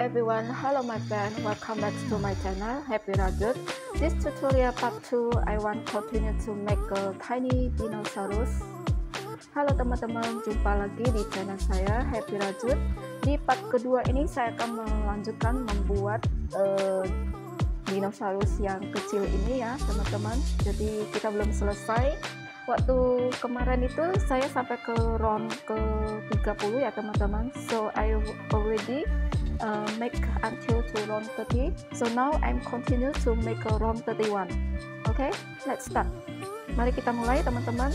everyone, hello my friend, welcome back to my channel, Happy Rajut. This tutorial part 2, I want continue to make a tiny dinosaurus. Halo teman-teman, jumpa lagi di channel saya, Happy Rajut. Di part kedua ini saya akan melanjutkan membuat dinosaurus yang kecil ini ya teman-teman. Jadi kita belum selesai. Waktu kemarin itu saya sampai ke round ke 30 ya teman-teman. So I already make until to round 30. So now I'm continue to make a round 31. Okay, let's start. Mari kita mulai teman-teman.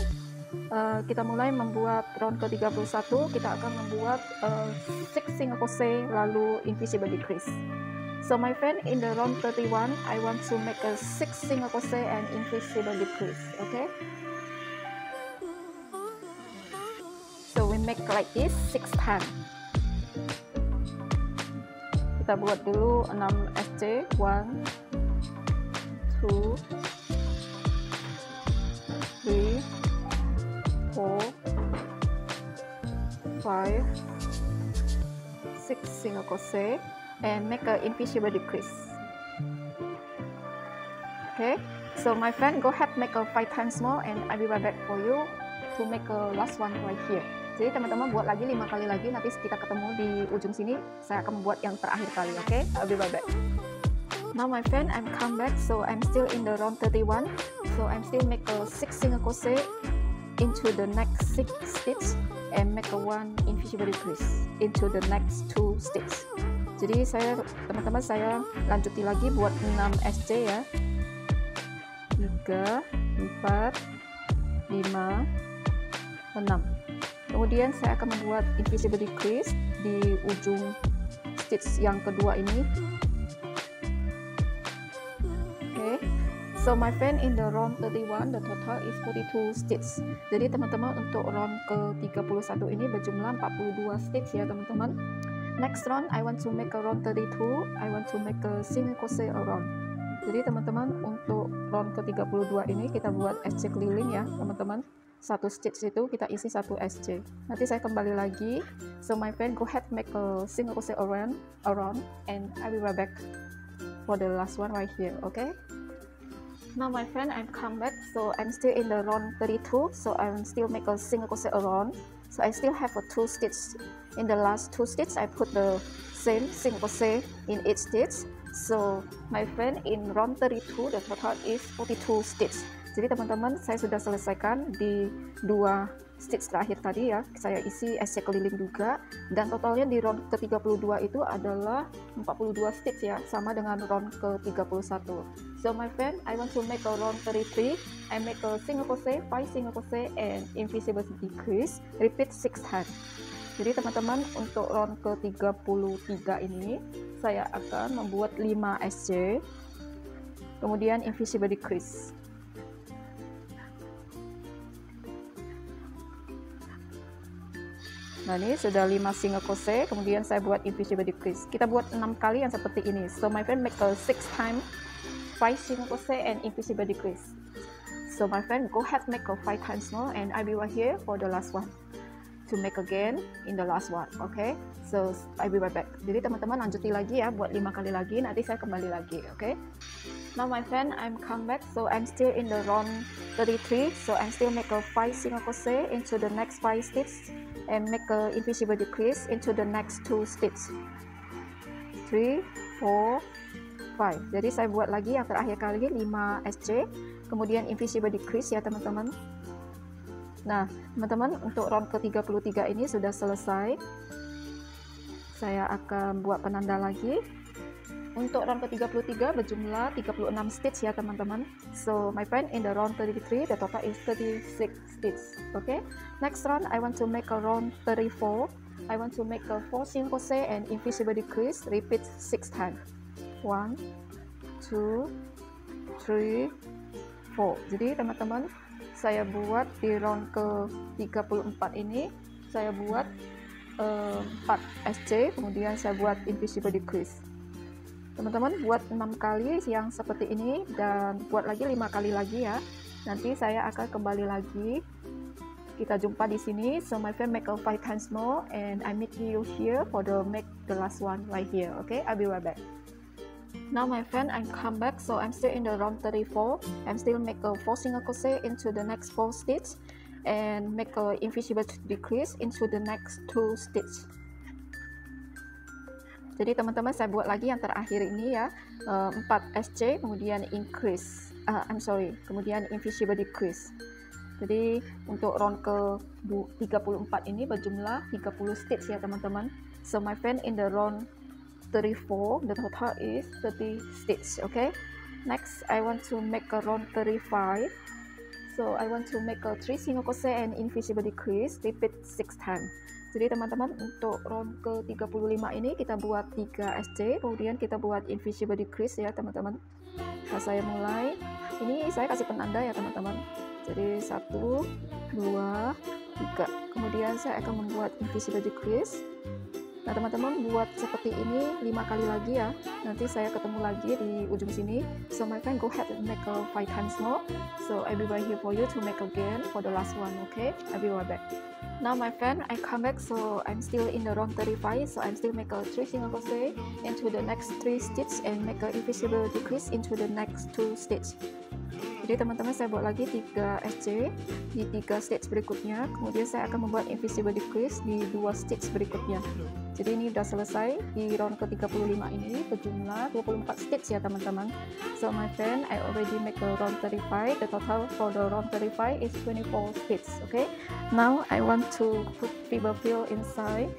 Kita mulai membuat round ke 31. Kita akan membuat 6 single crochet lalu invisible decrease. So my friend, in the round 31 I want to make a 6 single crochet and invisible decrease. Okay, so we make like this 6 times. Kita buat dulu 6 SC. 1 2 3 4 5 6 single crochet and make an invisible decrease. Okay, so my friend, go ahead make a 5 times more and I will be back for you to make a last one right here. Jadi teman-teman buat lagi 5 kali lagi, nanti kita ketemu di ujung sini. Saya akan membuat yang terakhir kali. Okay, I'll be right back. Now my friend, I'm come back, so I'm still in the round 31. So I'm still make a 6 single crochet into the next 6 stitch and make a 1 invisible decrease into the next 2 stitch. Jadi saya teman-teman, saya lanjuti lagi buat 6 SC ya. 3 4 5 6. Kemudian saya akan membuat invisible decrease di ujung stitch yang kedua ini. Okay, so my friend, in the round 31 the total is 42 stitch. Jadi teman-teman, untuk round ke 31 ini berjumlah 42 stitch ya teman-teman. Next round I want to make a round 32. I want to make a single crochet around. Jadi teman-teman, untuk round ke 32 ini kita buat SC keliling ya teman-teman. Satu stitch itu kita isi 1 SC. Nanti saya kembali lagi. So my friend, go ahead make a single crochet around and I will be back for the last one right here. Okay, now my friend, I'm come back, so I'm still in the round 32. So I will still make a single crochet around. So I still have a 2 stitch. In the last 2 stitch I put the same single crochet in each stitch. So my friend, in round 32 the total is 42 stitch. Jadi teman-teman, saya sudah selesaikan di 2 stitch terakhir tadi ya. Saya isi SC keliling juga, dan totalnya di round ke-32 itu adalah 42 stitch ya, sama dengan round ke-31. So my friend, I want to make a round 33. I make a single crochet, 5 single crochet and invisible decrease, repeat 6 times. Jadi teman-teman, untuk round ke-33 ini saya akan membuat 5 SC, kemudian invisible decrease. Nah ini sudah 5 single crochet, kemudian saya buat invisible decrease. Kita buat 6 kali yang seperti ini. So my friend, make a 6 times 5 single crochet and invisible decrease. So my friend, go ahead make a 5 times more and I will be right here for the last one to make again in the last one. Okay, so I will be right back. Jadi teman-teman lanjuti lagi ya, buat 5 kali lagi, nanti saya kembali lagi. Okay, now my friend, I'm come back, so I'm still in the round 33. So I'm still make a 5 single crochet into the next 5 stitch and make a invisible decrease into the next 2 stitch. 3 4 5. Jadi saya buat lagi yang terakhir kali 5 SC, kemudian invisible decrease ya teman-teman. Nah teman-teman, untuk round ke-33 ini sudah selesai. Saya akan buat penanda lagi. Untuk round ke-33 berjumlah 36 stitch ya teman-teman. So my friend, in the round 33 the total is 36 stitch. Okay, next round I want to make a round 34. I want to make a 4 single crochet and invisible decrease, repeat 6 times. 1 2 3 4. Jadi teman-teman, saya buat di round ke-34 ini saya buat 4 SC, kemudian saya buat invisible decrease. Teman-teman buat 6 kali yang seperti ini dan buat lagi 5 kali lagi ya. Nanti saya akan kembali lagi Kita jumpa di sini. So my friend make a 5 times more, and I meet you here for the make the last one right here. Okay, I'll be right back. Now my friend, I come back. So I'm still in the round 34. I'm still make a 4 single crochet into the next 4 stitch, and make a invisible decrease into the next 2 stitch. Jadi teman-teman, saya buat lagi yang terakhir ini ya, 4 SC, kemudian increase, kemudian invisible decrease. Jadi untuk round ke 34 ini berjumlah 30 stitch ya teman-teman. So my friend, in the round 34 the total is 30 stitch. Okay, next I want to make a round 35. So I want to make a 3 single crochet and invisible decrease, repeat 6 times. Jadi teman-teman, untuk round ke 35 ini kita buat 3 SC, kemudian kita buat invisible decrease ya teman-teman. Nah, saya mulai, ini saya kasih penanda ya teman-teman. Jadi 1, 2, 3, kemudian saya akan membuat invisible decrease. Nah teman-teman, buat seperti ini 5 kali lagi ya, nanti saya ketemu lagi di ujung sini. So my friend, go ahead and make a 5 times more. So I'll be right here for you to make again for the last one. Okay, I'll be right back. Now my friend, I come back. So I'm still in the round 35. So I'm still make a 3 single crochet into the next 3 stitch and make a invisible decrease into the next 2 stitch. Jadi teman-teman, saya buat lagi 3 SC di 3 stitch berikutnya, kemudian saya akan membuat invisible decrease di 2 stitch berikutnya. Jadi ini udah selesai di round ke 35 ini, berjumlah 24 stitch ya teman-teman. So my friend, I already make a round 35. The total for the round 35 is 24 stitch. Okay, now I want to put fiber fill inside.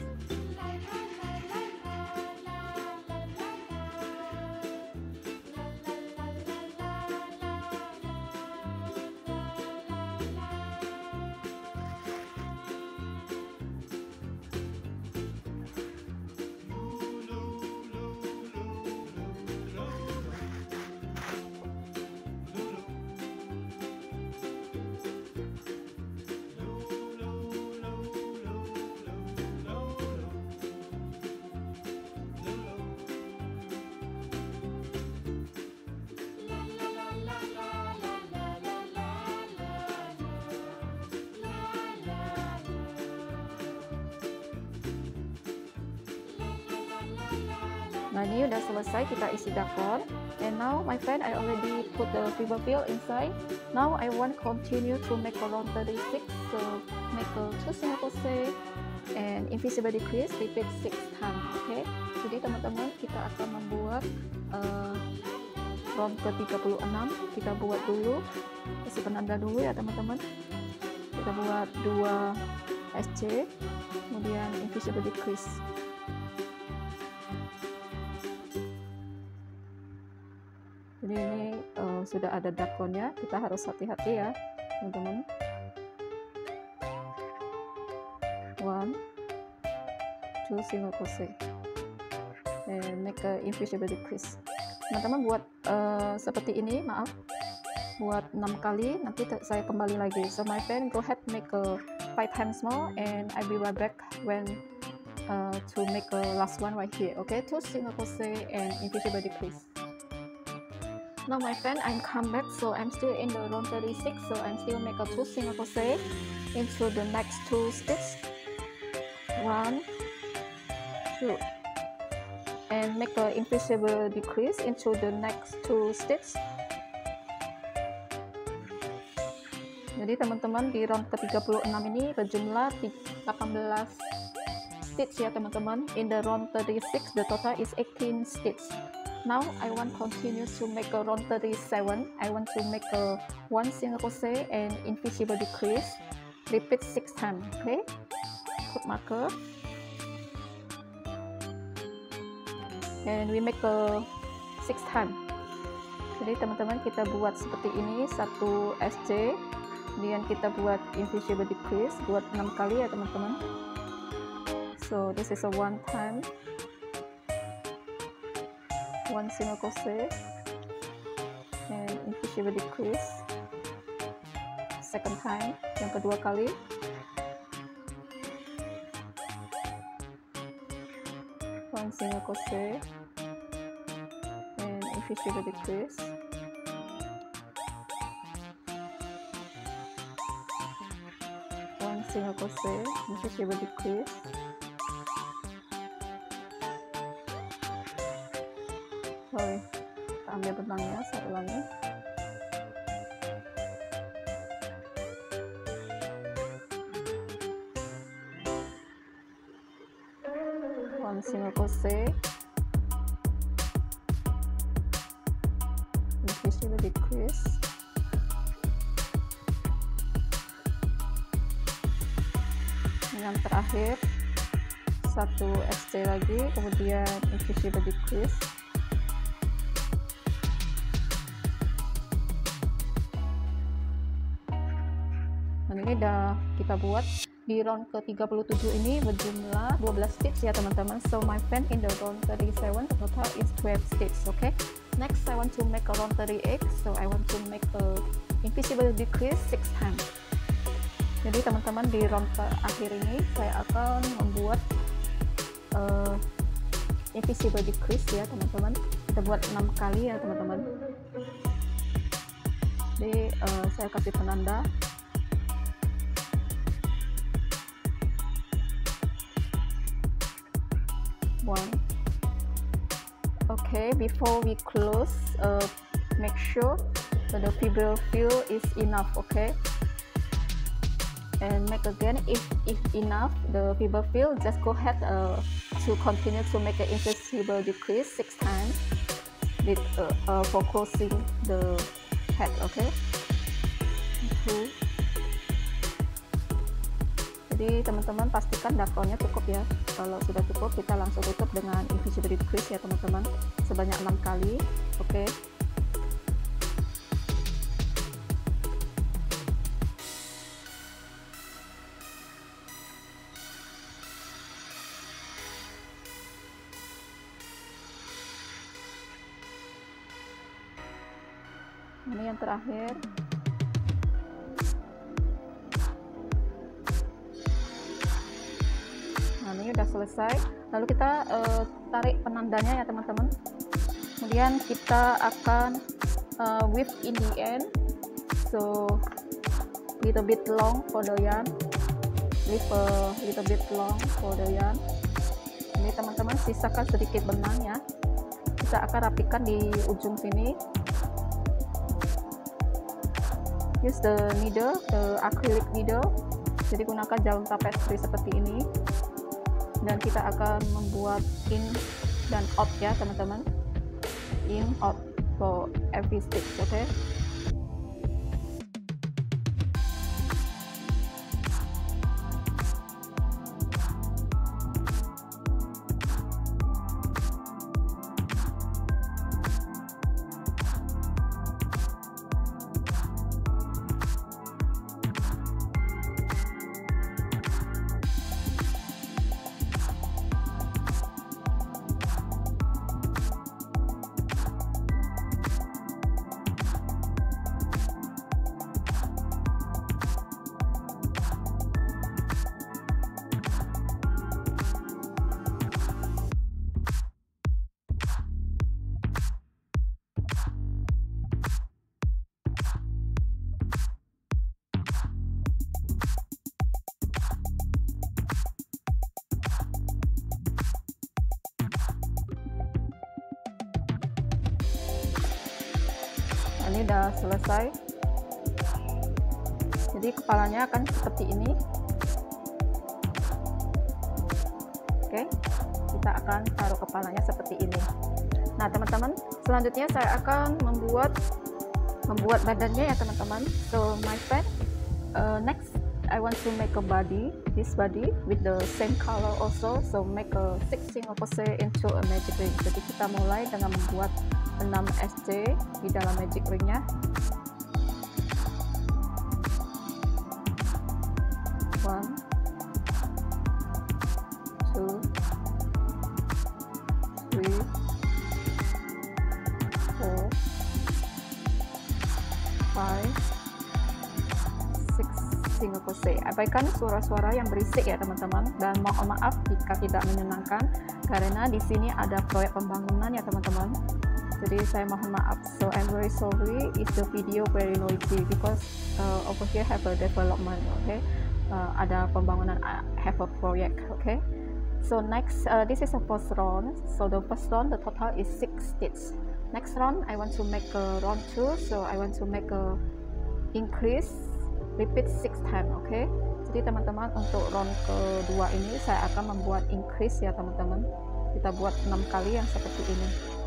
Nah ini udah selesai, kita isi dakon. And now my friend, I already put the fiber fill inside. Now I want continue to make a round 36. So make a 2 single crochet and invisible decrease, repeat 6 times. Okay, jadi teman-teman, kita akan membuat round ke 36. Kita buat dulu, kasih penanda dulu ya teman-teman. Kita buat 2 SC, kemudian invisible decrease. Jadi ini sudah ada dakonnya, kita harus hati-hati ya teman-teman. 1, 2 single crochet and make a invisible decrease. Teman-teman buat seperti ini, maaf, buat 6 kali, nanti saya kembali lagi. So my friend, go ahead make a 5 times more, and I'll be right back when to make a last one right here. Okay, 2 single crochet and invisible decrease. Now my friend, I'm come back. So I'm still in the round 36. So I'm still make a 2 single crochet into the next 2 stitch. 1, 2, and make a invisible decrease into the next 2 stitch. Jadi teman-teman, di round ke 36 ini berjumlah 18 stitch ya teman-teman. In the round 36 the total is 18 stitch. Now I want continue to make a round 37. I want to make a 1 single crochet and invisible decrease, repeat 6 times. Okay, put marker and we make a 6 times. Jadi teman-teman, kita buat seperti ini, 1 SC, kemudian kita buat invisible decrease, buat 6 kali ya teman-teman. So this is a 1 time, 1 single crochet and invisible decrease, second time, yang kedua kali, 1 single crochet and invisible decrease, 1 single crochet, invisible decrease, sorry, kita ambil benangnya, saya ulangi, one single crochet, invisible decrease, yang terakhir satu ST lagi, kemudian invisible decrease, dan ini udah kita buat di round ke 37 ini berjumlah 12 stitch ya teman-teman. So my friend in the round 37 total is 12 stitch. Okay, next I want to make a round 38, so I want to make a invisible decrease 6 times. Jadi teman-teman di round terakhir ini saya akan membuat invisible decrease ya teman-teman. Kita buat 6 kali ya teman-teman. Jadi saya kasih penanda. One. Okay, before we close, make sure that the fiber fill is enough. Okay, and make again if enough the fiber fill, just go ahead to continue to make an invisible decrease 6 times with for closing the head. Okay, jadi teman-teman pastikan dakonnya cukup ya. Kalau sudah cukup, kita langsung tutup dengan invisible decrease ya teman-teman, sebanyak 6 kali. Oke, ini yang terakhir. Nah, ini udah selesai. Lalu kita tarik penandanya ya teman-teman. Kemudian kita akan weave in the end, so little bit long for the yarn, leave a little bit long for the yarn. Ini teman-teman sisakan sedikit benang ya. Kita akan rapikan di ujung sini. Use the needle, the acrylic needle. Jadi gunakan jarum tapestry seperti ini. Dan kita akan membuat in dan out ya teman-teman, in out for every stitch. Okay, ini udah selesai. Jadi kepalanya akan seperti ini. Oke, kita akan taruh kepalanya seperti ini. Nah teman-teman, selanjutnya saya akan membuat badannya ya teman-teman. So my friend, next I want to make a body, this body with the same color also. So make a 6 single crochet into a magic ring. Jadi kita mulai dengan membuat 6 ST di dalam magic ringnya. One, two, three, four, 5, 6 single crochet. Abaikan suara-suara yang berisik ya teman-teman, dan mohon maaf jika tidak menyenangkan karena di sini ada proyek pembangunan ya teman-teman. Jadi saya mohon maaf. So I'm very sorry if the video very noisy because over here have a development. Okay, ada pembangunan have a project. Okay, so next this is a first round. So the first round the total is 6 stitches. Next round I want to make a round 2, so I want to make a increase, repeat 6 times. Okay, jadi teman-teman untuk round kedua ini saya akan membuat increase ya teman-teman. Kita buat 6 kali yang seperti ini.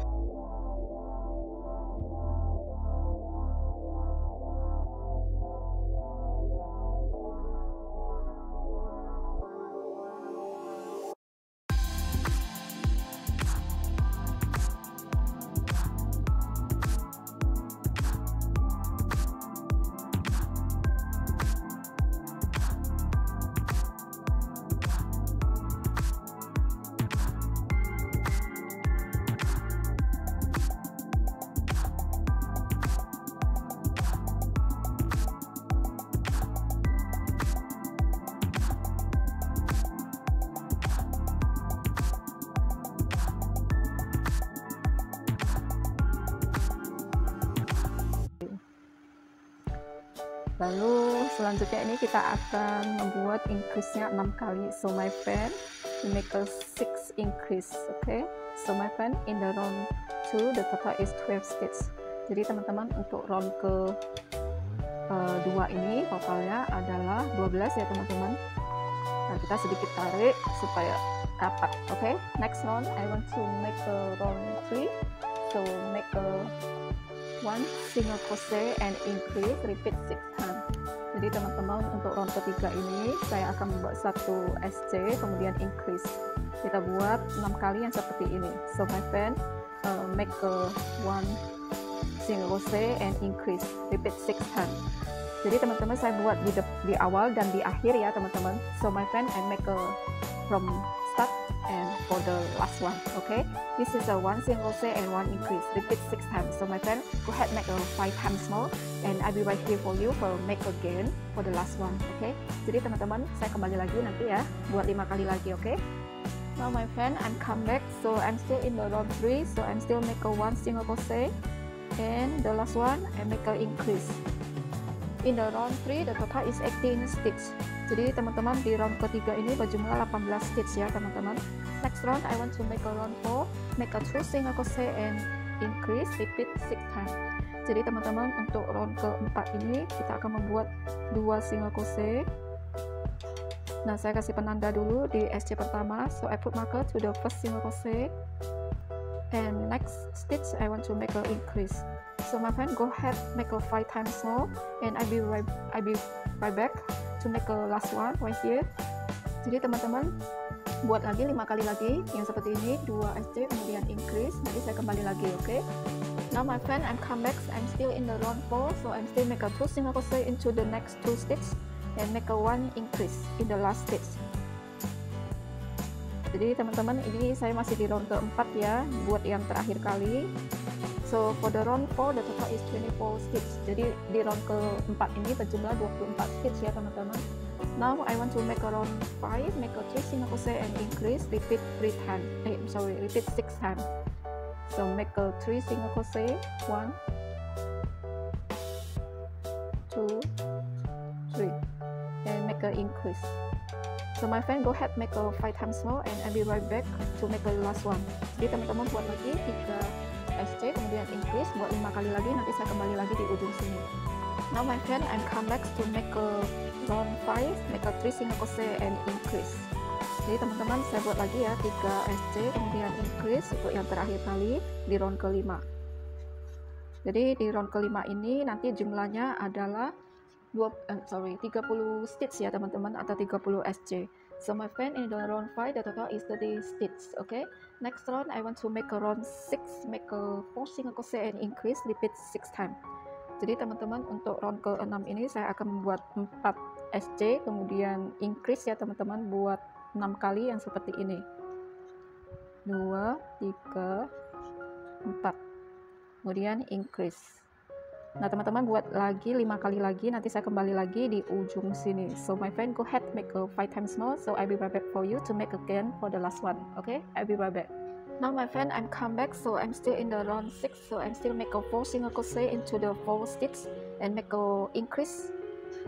Lalu selanjutnya ini kita akan membuat increase-nya 6 kali. So my friend, we make a 6 increase. Okay, so my friend, in the round 2 the total is 12 stitches. Jadi teman-teman untuk round ke 2 ini totalnya adalah 12 ya teman-teman. Nah kita sedikit tarik supaya rapat. Okay, next round I want to make a round 3, so make a 1 single crochet and increase, repeat 6 times. Jadi teman-teman untuk round ketiga ini saya akan membuat 1 SC kemudian increase. Kita buat 6 kali yang seperti ini. So my friend, make a 1 single crochet and increase, repeat 6 times. Jadi teman-teman saya buat di awal dan di akhir ya teman-teman. So my friend, I make a from start and for the last one. Okay, this is a 1 single crochet and 1 increase, repeat 6 times. So my friend, go ahead make a 5 times more and I'll be right here for you for make again for the last one. Okay, jadi teman-teman saya kembali lagi nanti ya buat 5 kali lagi. Okay, now my friend, I'm come back, so I'm still in the round 3, so I'm still make a 1 single crochet and the last one I make a increase. In the round 3 the total is 18 stitch. Jadi teman-teman di round ketiga ini berjumlah 18 stitch ya teman-teman. Next round I want to make a round 4, make a 2 single crochet and increase, repeat 6 times. Jadi teman-teman untuk round keempat ini kita akan membuat 2 single crochet. Nah saya kasih penanda dulu di SC pertama, so I put marker to the first single crochet and next stitch I want to make a increase. So my friend, go ahead make a 5 times more and I be right back to make a last one right here. Jadi teman-teman buat lagi 5 kali lagi yang seperti ini, 2 SC kemudian increase. Nanti saya kembali lagi. Okay, now my friend, I'm come back, I'm still in the round 4, so I'm still make a 2 single crochet into the next 2 stitch and make a 1 increase in the last stitch. Jadi teman-teman ini saya masih di round keempat ya, buat yang terakhir kali. So for the round 4 the total is 24 stitch. Jadi di round keempat ini berjumlah 24 stitch ya teman-teman. Now I want to make a round 5, make a 3 single crochet and increase, repeat 3 times. Repeat 6 times. So make a 3 single crochet, 1, 2, 3 and make a increase. So my friend, go ahead make a 5 times more and I'll be right back to make the last one. Jadi teman-teman buat lagi 3 SC kemudian increase, buat 5 kali lagi, nanti saya kembali lagi di ujung sini. Now my friend, I'm come back to make a round 5, make a 3 single crochet and increase. Jadi teman-teman saya buat lagi ya 3 SC kemudian increase untuk yang terakhir kali di round kelima. Jadi di round kelima ini nanti jumlahnya adalah 30 stitch ya teman-teman, atau 30 SC. So my friend, in the round 5 the total is 30 stitch. Okay, next round I want to make a round 6, make a 4 single crochet and increase, repeat 6 times. Jadi teman-teman untuk round ke-6 ini saya akan membuat 4 SC kemudian increase ya teman-teman, buat 6 kali yang seperti ini, 2, 3, 4 kemudian increase. Nah teman-teman buat lagi 5 kali lagi, nanti saya kembali lagi di ujung sini. So my friend, go ahead make a 5 times more, so I'll be right back for you to make again for the last one. Okay, I'll be right back. Now my friend, I'm come back, so I'm still in the round 6, so I'm still make a 4 single crochet into the 4 stitch and make a increase,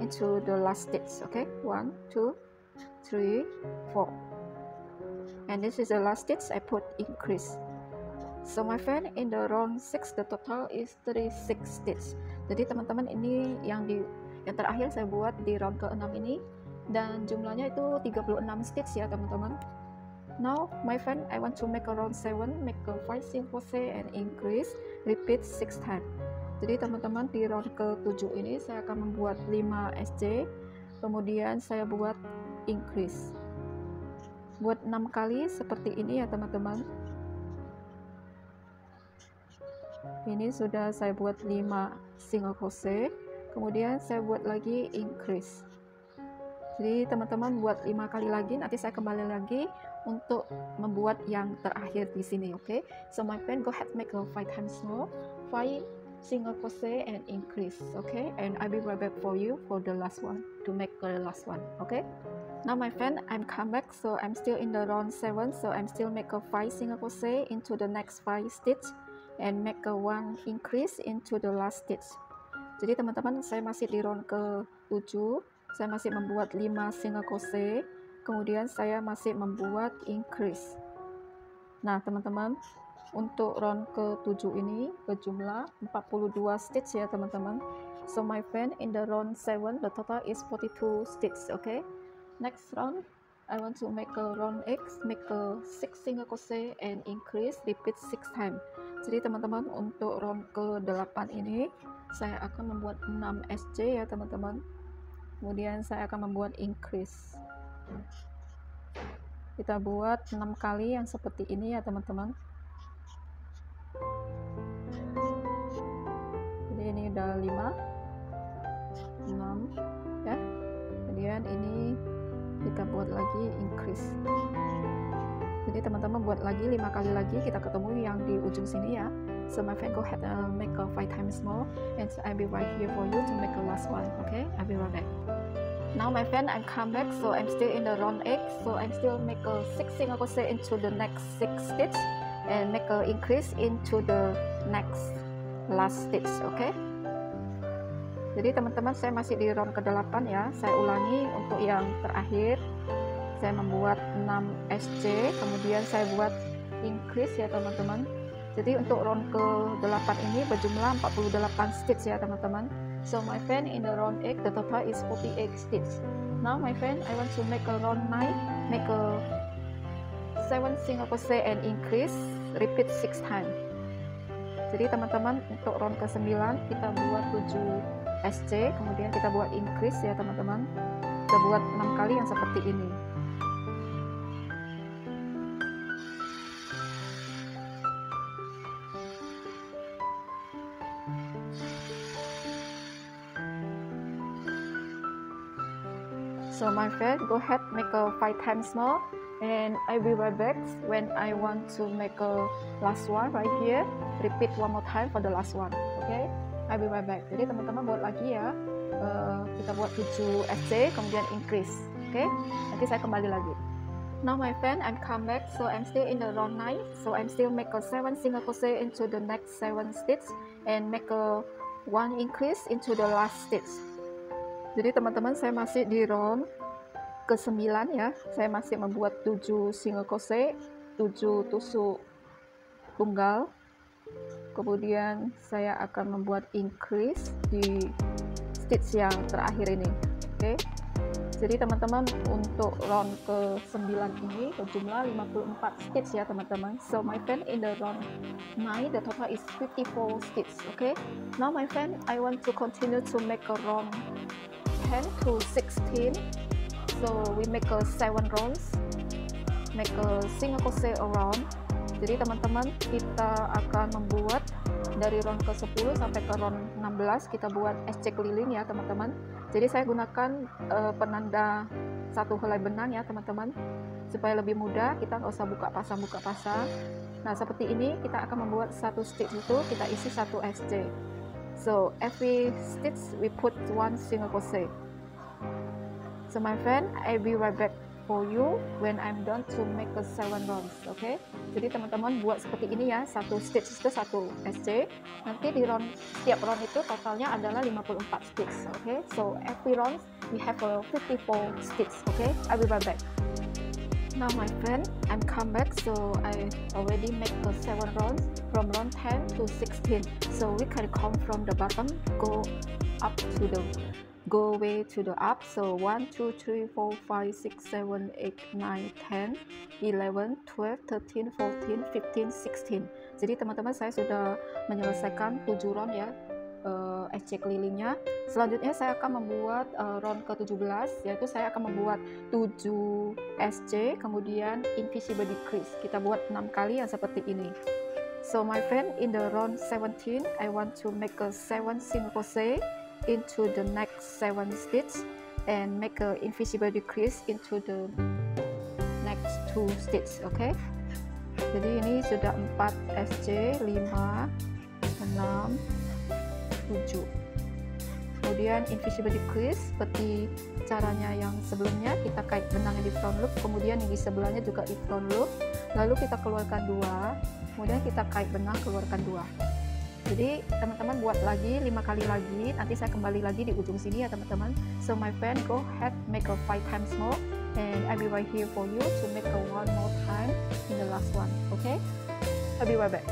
into the last stitch. Okay, 1 2 3 4, and this is the last stitch. I put increase. So my friend, in the round 6 the total is 36 stitch. Jadi teman-teman, ini yang terakhir saya buat di round ke-6 ini, dan jumlahnya itu 36 stitch ya teman-teman. Now my friend, I want to make a round 7, make a 5 single crochet and increase, repeat 6 times. Jadi teman-teman, di round ke-7 ini saya akan membuat 5 SJ, kemudian saya buat increase. Buat 6 kali seperti ini ya teman-teman. Ini sudah saya buat 5 single crochet, kemudian saya buat lagi increase. Jadi teman-teman buat 5 kali lagi, nanti saya kembali lagi untuk membuat yang terakhir di sini. Okay, so my friend, go ahead make a 5 times more, 5 single crochet and increase. Okay, and I will be right back for you for the last one, to make the last one. Okay, now my friend, I'm come back, so I'm still in the round 7, so I'm still make a 5 single crochet into the next 5 stitch and make a 1 increase into the last stitch. Jadi teman-teman, saya masih di round ke-7, saya masih membuat 5 single crochet, kemudian saya masih membuat increase. Nah teman-teman, untuk round ke-7 ini berjumlah 42 stitch ya teman-teman. So my friend, in the round 7 the total is 42 stitch. Okay, next round I want to make a round 8, make a 6 single crochet and increase, repeat 6 times. Jadi teman-teman, untuk round ke-8 ini saya akan membuat 6 SJ ya teman-teman, kemudian saya akan membuat increase. Kita buat 6 kali yang seperti ini ya teman-teman. Jadi ini udah 5 6 ya, kemudian ini kita buat lagi increase. Jadi teman-teman buat lagi 5 kali lagi, kita ketemu yang di ujung sini ya. So my friend, go ahead and make a 5 times more, and I'll be right here for you to make the last one. Okay, I'll be right back. Now my friend, I'm come back, so I'm still in the round 8, so I'm still make a 6 single crochet into the next 6 stitch and make a increase into the next last stitch. Okay, jadi teman-teman, saya masih di round ke-8 ya. Saya ulangi untuk yang terakhir, saya membuat 6 SJ, kemudian saya buat increase ya teman-teman. Jadi untuk round ke-8 ini berjumlah 48 stitch ya teman-teman. So my friend, in the round 8 the total is 48 stitch. Now my friend, I want to make a round 9, make a 7 single crochet and increase, repeat 6 times. Jadi teman-teman, untuk round ke-9 kita buat 7 SJ, kemudian kita buat increase ya teman-teman. Kita buat 6 kali yang seperti ini. So my friend, go ahead make a 5 times more, and I will be right back when I want to make a last one right here. Repeat one more time for the last one. Okay, I will be right back. Jadi teman-teman buat lagi ya, kita buat 7 SJ kemudian increase. Okay, nanti saya kembali lagi. Now my friend, I'm come back, so I'm still in the round 9, so I'm still make a 7 single crochet into the next 7 stitch and make a 1 increase into the last stitch. Jadi teman-teman, saya masih di round ke-9 ya. Saya masih membuat 7 single crochet, 7 tusuk tunggal. Kemudian saya akan membuat increase di stitch yang terakhir ini. Oke. Jadi teman-teman, untuk round ke-9 ini berjumlah 54 stitch ya teman-teman. So my friend, in the round 9 the total is 54 stitch. Okay. Now my friend, I want to continue to make a round 10 to 16, so we make a 7 rounds, make a single crochet around. Jadi teman-teman, kita akan membuat dari round ke 10 sampai ke round 16, kita buat SJ keliling ya teman-teman. Jadi saya gunakan penanda satu helai benang ya teman-teman, supaya lebih mudah, kita nggak usah buka pasang. Nah seperti ini, kita akan membuat satu stitch itu kita isi satu SJ. So every stitch we put 1 single crochet. So my friend, I will be right back for you when I'm done to make a 7 rounds. Okay, jadi teman-teman buat seperti ini ya, satu stitch itu 1 SC. Nanti di round, setiap round itu totalnya adalah 54 stitch. Okay, so every round we have a 54 stitch. Okay, I will be right back. Now my friend, I'm come back, so I already make the 7 rounds from round 10 to 16. So we can count from the bottom, go up to the way to the up. So 1 2 3 4 5 6 7 8 9 10 11 12 13 14 15 16. Jadi teman-teman, saya sudah menyelesaikan 7 round ya, SC kelilingnya. Selanjutnya saya akan membuat round ke-17, yaitu saya akan membuat 7 SC, kemudian invisible decrease. Kita buat 6 kali yang seperti ini. So my friend, in the round 17 I want to make a 7 single crochet into the next 7 stitch and make a invisible decrease into the next 2 stitch. Okay, jadi ini sudah 4 SC, 5 6 7. Kemudian invisible decrease seperti caranya yang sebelumnya, kita kait benangnya di front loop, kemudian yang di sebelahnya juga di front loop, lalu kita keluarkan 2, kemudian kita kait benang, keluarkan 2. Jadi teman-teman buat lagi 5 kali lagi, nanti saya kembali lagi di ujung sini ya teman-teman. So my friend, go ahead make a 5 times more and I'll be right here for you to make a 1 more time in the last one. Okay, I'll be right back.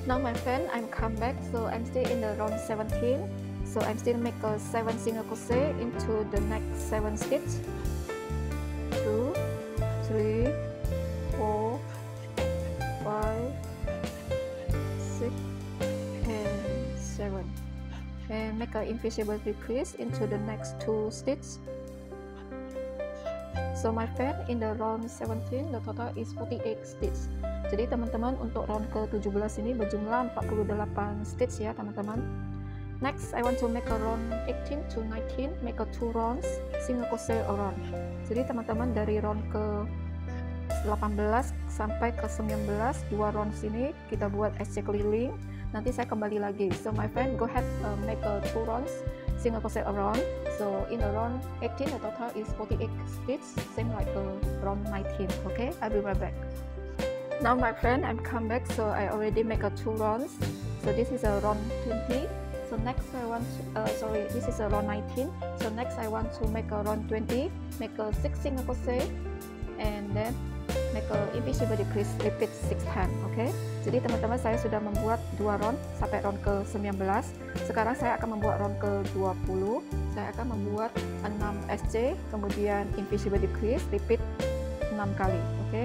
Now my friend, I'm come back, so I'm still in the round 17. So I'm still make a 7 single crochet into the next 7 stitch. 2 3 4 5 6 and 7, and make an invisible decrease into the next 2 stitch. So my friend, in the round 17 the total is 48 stitch. Jadi teman-teman, untuk round ke-17 ini berjumlah 48 stitch ya teman-teman. Next, I want to make a round 18 to 19, make a 2 rounds single crochet around. Jadi teman-teman, dari round ke-18 sampai ke-19, 2 rounds ini kita buat SC keliling. Nanti saya kembali lagi. So my friend, go ahead make a 2 rounds single crochet around. So in the round 18 the total is 48 stitch, same like round 19. Okay, I'll be right back. Now my friend, I'm come back, so I already make a 2 rounds. So this is a round 20. So next I want to, this is a round 19. So next I want to make a round 20, make a 6 single crochet and then make a invisible decrease, repeat 6 times. Okay, jadi teman-teman, saya sudah membuat 2 round sampai round ke-19. Sekarang saya akan membuat round ke-20. Saya akan membuat 6 SC, kemudian invisible decrease, repeat 6 kali. Oke,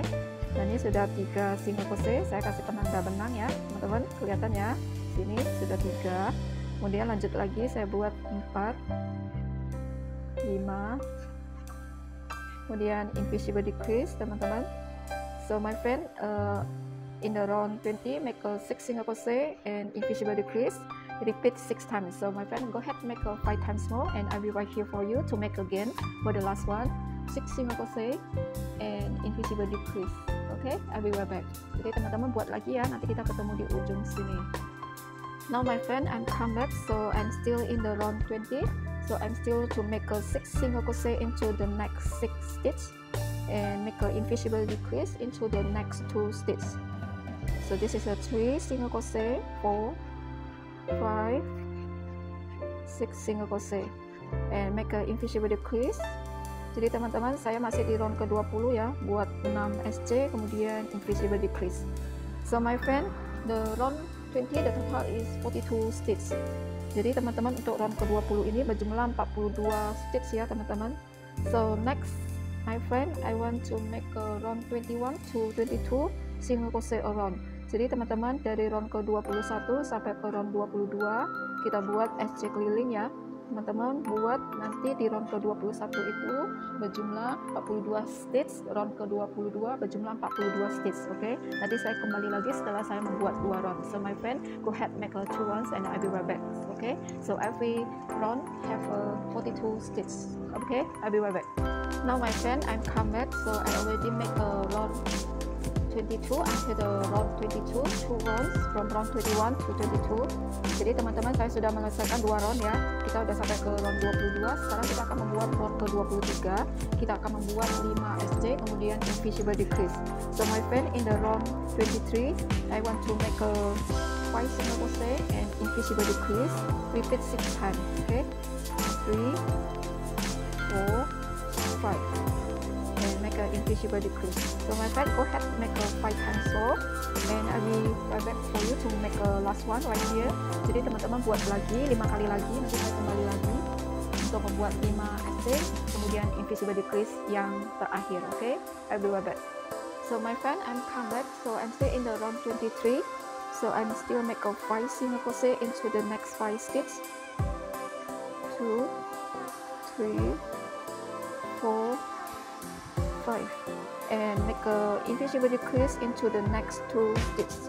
nah ini sudah 3 single crochet. Saya kasih penanda benang ya teman-teman, kelihatan ya, sini sudah 3. Kemudian lanjut lagi, saya buat 4 5, kemudian invisible decrease teman-teman. So my friend, in the round 20 make a 6 single crochet and invisible decrease, repeat 6 times. So my friend, go ahead make a 5 times more and I will right here for you to make again for the last one, 6 single crochet and invisible decrease. Okay, I will right back. Jadi teman-teman buat lagi ya, nanti kita ketemu di ujung sini. Now my friend, I'm come back, so I'm still in the round 20. So I'm still to make a 6 single crochet into the next 6 stitch and make an invisible decrease into the next 2 stitch. So this is a 3 single crochet, 4 5 6 single crochet and make an invisible decrease. Jadi teman-teman, saya masih di round ke-20 ya, buat 6 SC kemudian invisible decrease. So my friend, the round 20 the total is 42 stitch. Jadi teman-teman, untuk round ke-20 ini berjumlah 42 stitch ya teman-teman. So next my friend, I want to make a round 21 to 22 single crochet around. Jadi teman-teman, dari round ke-21 sampai ke round 22 kita buat SC keliling ya teman-teman. Buat nanti di round ke-21 itu berjumlah 42 stitch, round ke-22 berjumlah 42 stitch. Oke, nanti saya kembali lagi setelah saya membuat 2 round. So my friend, go ahead make a 2 rounds and I'll be right back. Okay, so every round have a 42 stitch. Okay, I'll be right back. Now my friend, I'm come back, so I already make a round 22 until the round 22, 2 rounds from round 21 to 22. Jadi teman-teman, saya sudah menyelesaikan 2 round ya. Kita sudah sampai ke round 22. Sekarang kita akan membuat round ke 23. Kita akan membuat 5 SJ, kemudian invisible decrease. So my friend, in the round 23, I want to make a 5 single crochet and invisible decrease. Repeat 6 times. Okay, 3, 4, 5. And make an invisible decrease. So my friend, go ahead make a 5 times so, and I will right back for you to make a last one right here. Jadi teman-teman buat lagi 5 kali lagi, nanti saya kembali lagi untuk membuat 5 SJ, kemudian invisible decrease yang terakhir. Okay, I will right back. So my friend, I'm come back. So I'm still in the round 23. So I'm still make a 5 single crochet into the next 5 stitches. 2, 3, 4, 5, and make a invisible decrease into the next 2 stitches.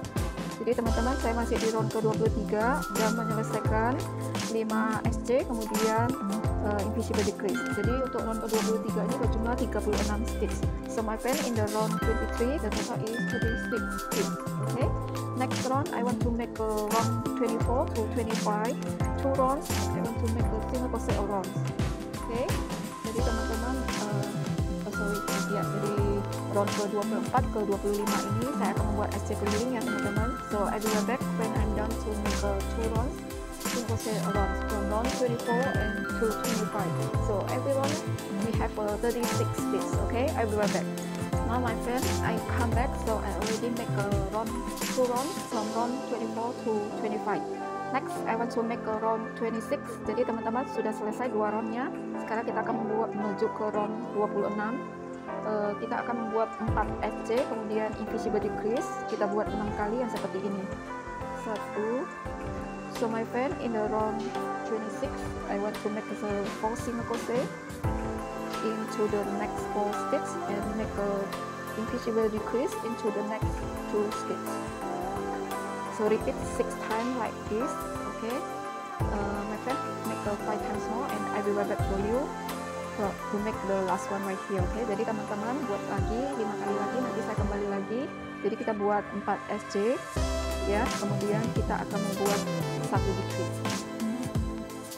Jadi teman-teman, saya masih di round ke-23 dan menyelesaikan 5 SJ, kemudian invisible decrease. Jadi untuk round ke-23 ini berjumlah 36 stitch. So my friend, in the round 23 the total is 36 stitch. Okay, next round I want to make a round 24 to 25, 2 rounds. I want to make a single crochet rounds. Okay, jadi teman-teman, ya, jadi round ke-24 ke 25 ini saya akan membuat SJ keliling ya teman-teman. So I will back when I'm done to make 2 rounds single crochet rounds from round 24 and to 25. So every round we have 36 stitches. Okay, I will back. Now my friend, I come back. So I already make a round 2 rounds from round 24 to 25. Next, I want to make a round 26. Jadi teman-teman, sudah selesai 2 roundnya. Sekarang kita akan menuju ke round 26. Kita akan membuat 4 SJ, kemudian invisible decrease. Kita buat 6 kali yang seperti ini. 1. So my friend, in the round 26, I want to make a 4 single crochet into the next 4 stitches and make a invisible decrease into the next 2 stitches. So repeat 6 times like this. Okay, my friend, make a 5 times more, and I will right back for you to make the last one right here. Okay, jadi teman-teman buat lagi 5 kali lagi, nanti saya kembali lagi. Jadi kita buat 4 SJ ya, kemudian kita akan membuat 1 decrease.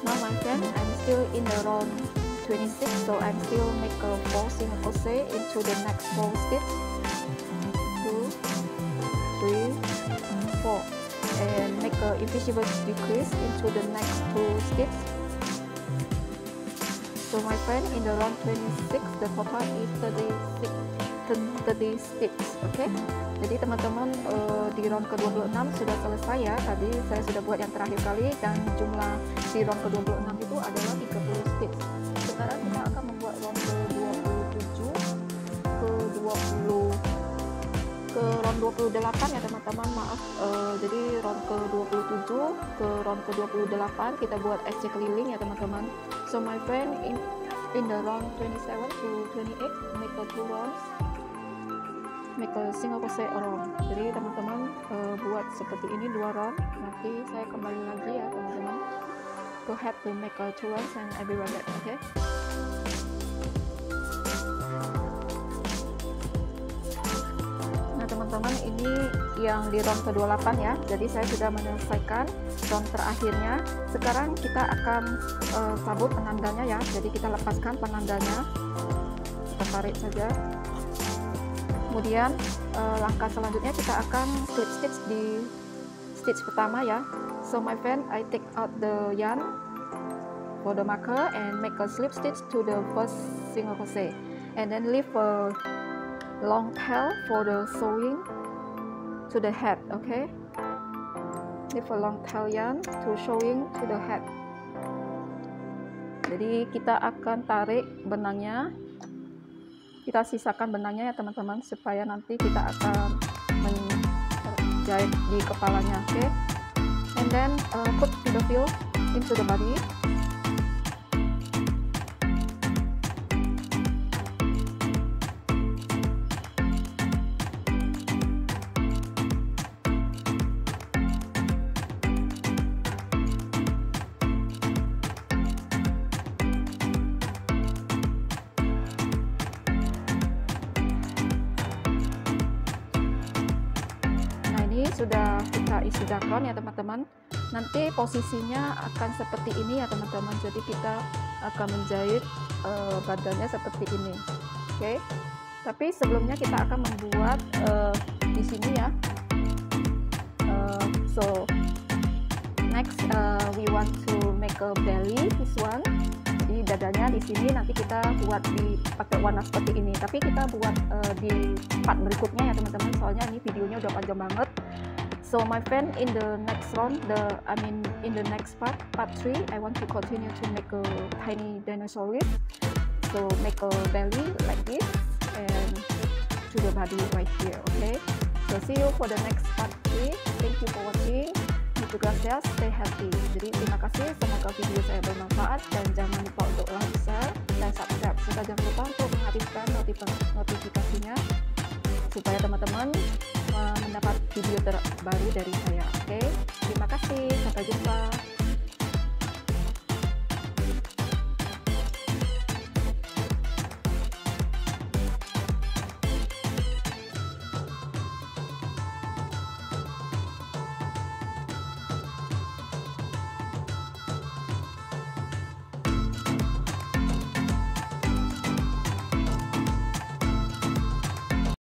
Now my friend, I'm still in the round 26, so I'm still make a 4 single crochet into the next 4 stitch. 2, 3, 4, and make a invisible decrease into the next 2 stitches. So my friend, in the round 26, the total is 30 stitches. Okay, jadi teman-teman, di round ke-26 sudah selesai ya. Tadi saya sudah buat yang terakhir kali, dan jumlah di round ke-26 itu adalah 30 stitch. Sekarang kita akan membuat round ke-27 ke round 28 ya teman-teman, maaf. Jadi round ke-27 ke round ke-28 kita buat SJ keliling ya teman-teman. So my friend, in the round 27 to 28, make a 2 rounds, make a single crochet around. Jadi teman-teman, buat seperti ini 2 round. Nanti saya kembali lagi ya teman-teman. Go ahead to make a 2 rounds and I will right back. Okay. Teman-teman, ini yang di round ke-28 ya. Jadi saya sudah menyelesaikan round terakhirnya. Sekarang kita akan cabut penandanya ya. Jadi kita lepaskan penandanya, kita tarik saja. Kemudian langkah selanjutnya kita akan slip stitch di stitch pertama ya. So my friend, I take out the yarn for the marker and make a slip stitch to the first single crochet, and then leave a long tail for the sewing to the head. Okay, leave a long tail yarn to sewing to the head. Jadi kita akan tarik benangnya, kita sisakan benangnya ya teman-teman, supaya nanti kita akan menjahit di kepalanya. Okay, and then put the fill into the body. sudah kita isi dakron ya teman-teman. Nanti posisinya akan seperti ini ya teman-teman. Jadi kita akan menjahit badannya seperti ini. Oke. Tapi sebelumnya kita akan membuat di sini ya. So next we want to make a belly, this one. Jadi dadanya di sini nanti kita buat pakai warna seperti ini. Tapi kita buat di part berikutnya ya teman-teman. Soalnya ini videonya udah panjang banget. So my friend, in the next round, in the next part 3, I want to continue to make a tiny dinosaur. So make a belly like this and to the body right here. Okay. So see you for the next part 3. Thank you for watching. Muchas gracias. Stay happy. Jadi terima kasih. Semoga video saya bermanfaat dan jangan lupa untuk like, share, dan subscribe. Serta jangan lupa untuk mengaktifkan notifikasinya supaya teman-teman mendapat video terbaru dari saya. Oke. Terima kasih. Sampai jumpa.